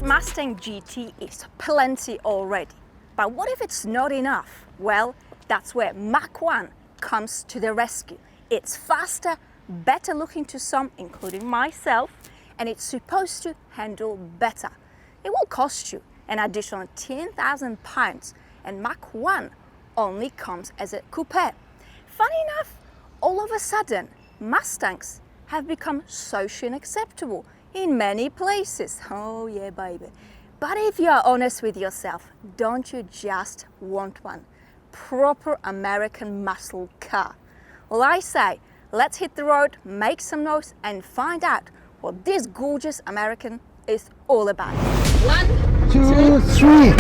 Mustang GT is plenty already, but what if it's not enough? Well, that's where Mach 1 comes to the rescue. It's faster, better looking to some, including myself, and it's supposed to handle better. It will cost you an additional £10,000, and Mach 1 only comes as a coupe. Funny enough, all of a sudden, Mustangs have become socially acceptable in many places. Oh yeah, baby. But if you are honest with yourself, don't you just want one? Proper American muscle car. Well, I say, let's hit the road, make some noise, and find out what this gorgeous American is all about. 1, 2, 3.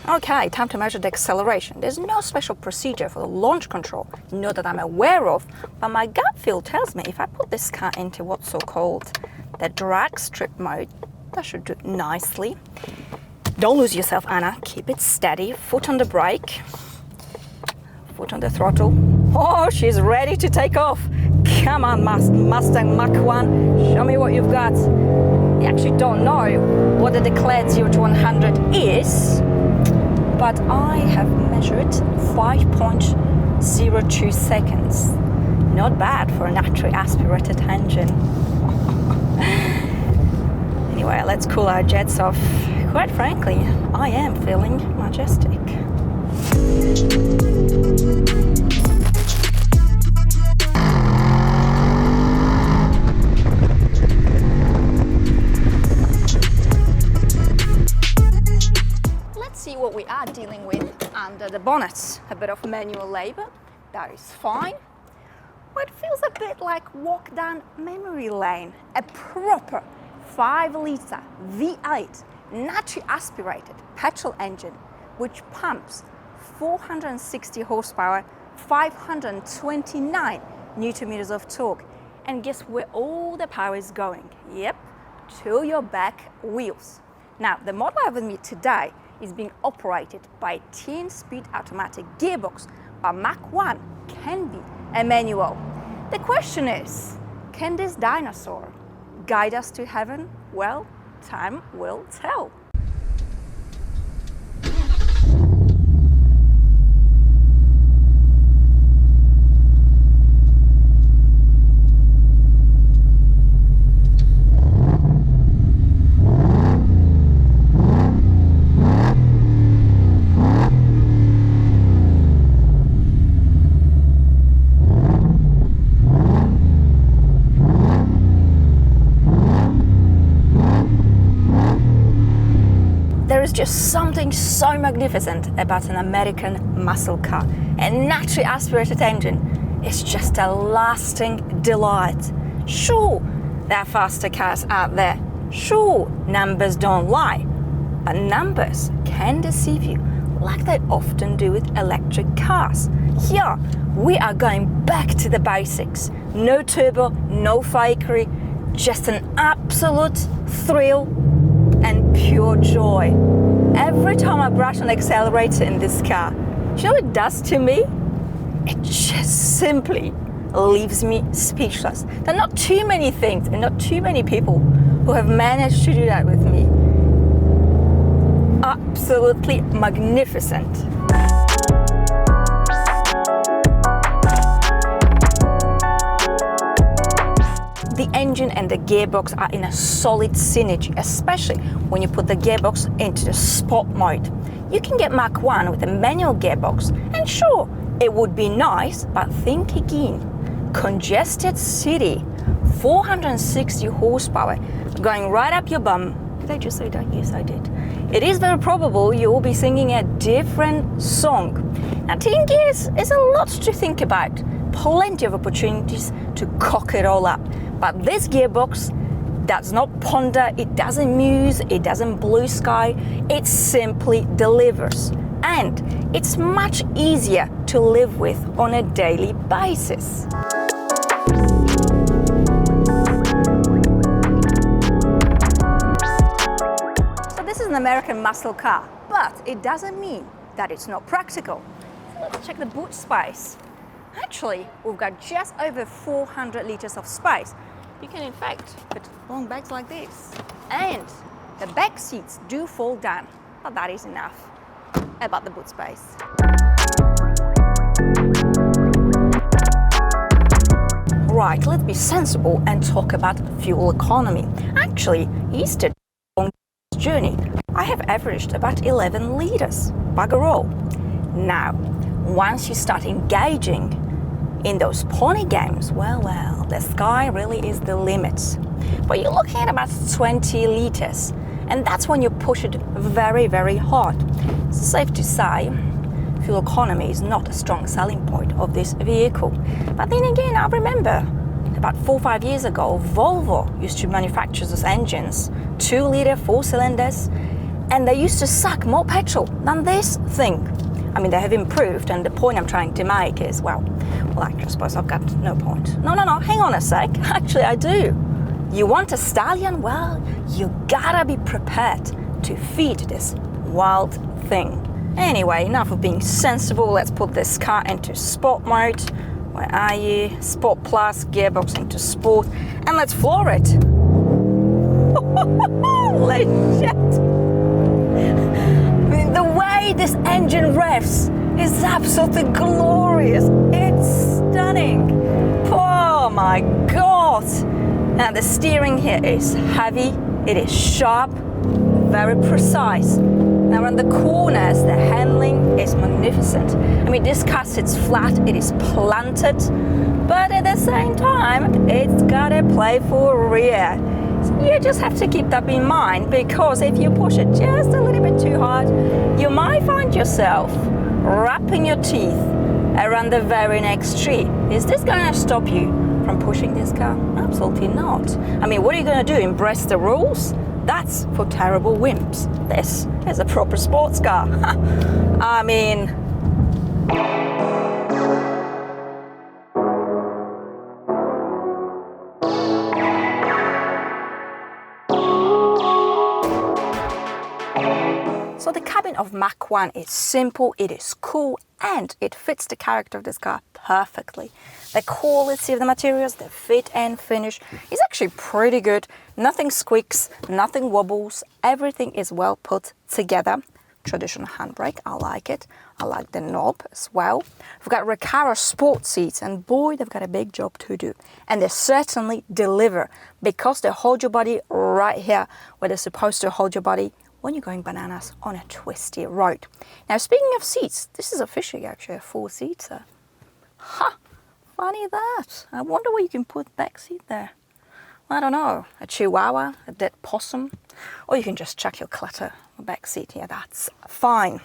Okay, time to measure the acceleration. There's no special procedure for the launch control, not that I'm aware of, but my gut feel tells me if I put this car into what's so-called the drag strip mode, that should do nicely. Don't lose yourself, Anna. Keep it steady. Foot on the brake, foot on the throttle. Oh, she's ready to take off. Come on, Mustang Mach 1, show me what you've got. You actually don't know what the declared 0 to 100 is, but I have measured 5.02 seconds. Not bad for a naturally aspirated engine. Anyway, let's cool our jets off. Quite frankly, I am feeling majestic. See what we are dealing with under the bonnets. A bit of manual labor, that is fine. Well, it feels a bit like walk down memory lane. A proper 5-litre V8 naturally aspirated petrol engine which pumps 460 horsepower, 529 newton meters of torque. And guess where all the power is going? Yep, to your back wheels. Now, the model I have with me today is being operated by a 10-speed automatic gearbox, but Mach 1 can be a manual. The question is, can this dinosaur guide us to heaven? Well, time will tell. There is just something so magnificent about an American muscle car. A naturally aspirated engine is just a lasting delight. Sure, there are faster cars out there. Sure, numbers don't lie. But numbers can deceive you, like they often do with electric cars. Here, we are going back to the basics. No turbo, no fakery, just an absolute thrill and pure joy. Every time I brush on the accelerator in this car, do you know what it does to me? It just simply leaves me speechless. There are not too many things and not too many people who have managed to do that with me. Absolutely magnificent. The engine and the gearbox are in a solid synergy, especially when you put the gearbox into the sport mode. You can get Mach 1 with a manual gearbox, and sure, It would be nice, but think again. Congested city, 460 horsepower, going right up your bum. Did I just say that? Yes, I did. It is very probable you will be singing a different song. Now, 10 gears is a lot to think about. Plenty of opportunities to cock it all up. But this gearbox does not ponder, it doesn't muse, it doesn't blue sky, it simply delivers. And it's much easier to live with on a daily basis. So this is an American muscle car, but it doesn't mean that it's not practical. So let's check the boot space. Actually, we've got just over 400 liters of space. You can in fact put long bags like this. And the back seats do fold down, but that is enough about the boot space. Right, let's be sensible and talk about fuel economy. Actually, it's a long journey. I have averaged about 11 liters, bugger all. Now, once you start engaging in those pony games, well, the sky really is the limit. But you're looking at about 20 liters, and that's when you push it very, very hard. It's safe to say, fuel economy is not a strong selling point of this vehicle. But then again, I remember about 4 or 5 years ago, Volvo used to manufacture those engines, 2-liter, 4 cylinders, and they used to suck more petrol than this thing. I mean, they have improved, and the point I'm trying to make is, well, I suppose I've got no point. No, hang on a sec. Actually, I do. You want a stallion? Well, you gotta be prepared to feed this wild thing. Anyway, enough of being sensible. Let's put this car into sport mode. Where are you? Sport Plus, gearbox into sport, and let's floor it. Legit. The way this engine revs is absolutely glorious. It's stunning. Oh my God. Now the steering here is heavy, it is sharp, very precise. Now on the corners, the handling is magnificent. I mean, this car sits flat, it is planted, but at the same time, it's got a playful rear. So you just have to keep that in mind, because if you push it just a little bit too hard, you might find yourself wrapping your teeth around the very next tree. Is this going to stop you from pushing this car? Absolutely not. I mean, what are you going to do? Embrace the rules? That's for terrible wimps. This is a proper sports car. I mean, so the cabin of Mach 1 is simple, it is cool, and it fits the character of this car perfectly. The quality of the materials, the fit and finish is actually pretty good. Nothing squeaks, nothing wobbles, everything is well put together. Traditional handbrake, I like it. I like the knob as well. We've got Recaro sport seats, and boy, they've got a big job to do. And they certainly deliver, because they hold your body right here where they're supposed to hold your body when you're going bananas on a twisty road. Now, speaking of seats, this is officially actually a 4-seater. Ha! Funny that. I wonder where you can put back seat there. I don't know, a chihuahua, a dead possum, or you can just chuck your clutter back seat here. That's fine.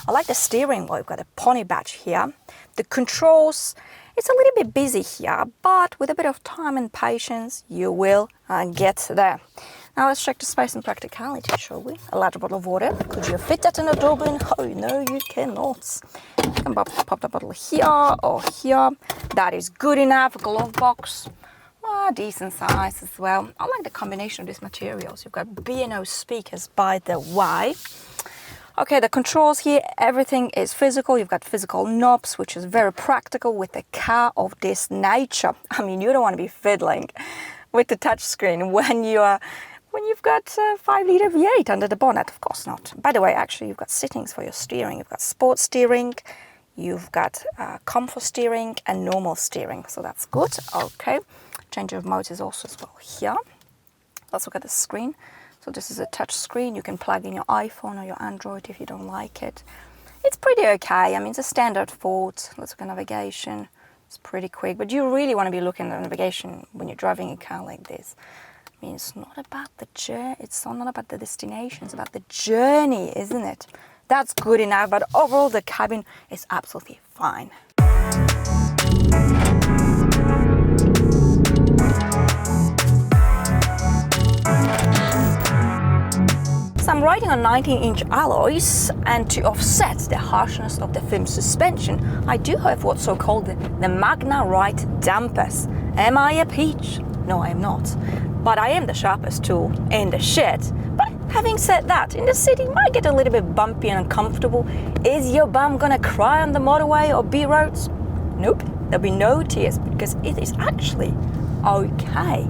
I like the steering wheel. We've got a pony badge here. The controls, it's a little bit busy here, but with a bit of time and patience, you will get there. Now let's check the space and practicality, shall we? A large bottle of water. Could you fit that in a door bin? Oh, no, you cannot. You can pop the bottle here or here. That is good enough. Glove box. Decent size as well. I like the combination of these materials. You've got B&O speakers, by the way. Okay, the controls here, everything is physical. You've got physical knobs, which is very practical with a car of this nature. I mean, you don't want to be fiddling with the touchscreen when you've got a 5-liter V8 under the bonnet. Of course not. By the way, actually, you've got settings for your steering. You've got sport steering, you've got comfort steering and normal steering. So that's good. Okay. Change of modes is also as well here. Let's look at the screen. So this is a touch screen. You can plug in your iPhone or your Android if you don't like it. It's pretty okay. I mean, it's a standard Ford. Let's look at navigation. It's pretty quick, but you really want to be looking at navigation when you're driving a car like this. I mean, it's not about the journey. It's not about the destination. It's about the journey, isn't it? That's good enough, but overall the cabin is absolutely fine. So I'm riding on 19-inch alloys, and to offset the harshness of the film suspension, I do have what's so-called the Magna Ride dampers. Am I a peach? No, I am not. But I am the sharpest tool in the shed. But having said that, in the city it might get a little bit bumpy and uncomfortable. Is your bum gonna cry on the motorway or B roads? Nope, there'll be no tears because it is actually okay.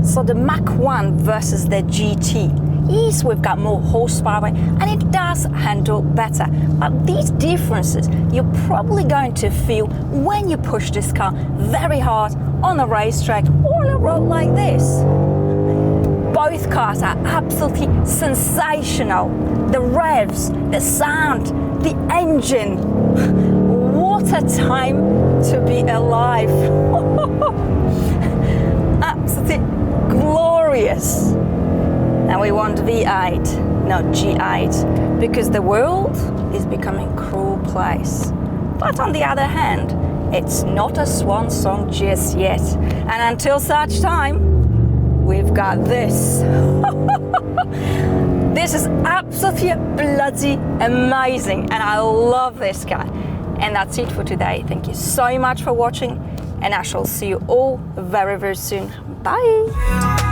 So the Mach 1 versus the GT. Yes, we've got more horsepower and it does handle better. But these differences you're probably going to feel when you push this car very hard on a racetrack or on a road like this. Both cars are absolutely sensational. The revs, the sound, the engine. What a time to be alive. Absolutely glorious. And we want V8, not G8, because the world is becoming a cruel place. But on the other hand, it's not a swan song just yet. And until such time, we've got this. This is absolutely bloody amazing, and I love this car. And that's it for today. Thank you so much for watching, and I shall see you all very, very soon. Bye.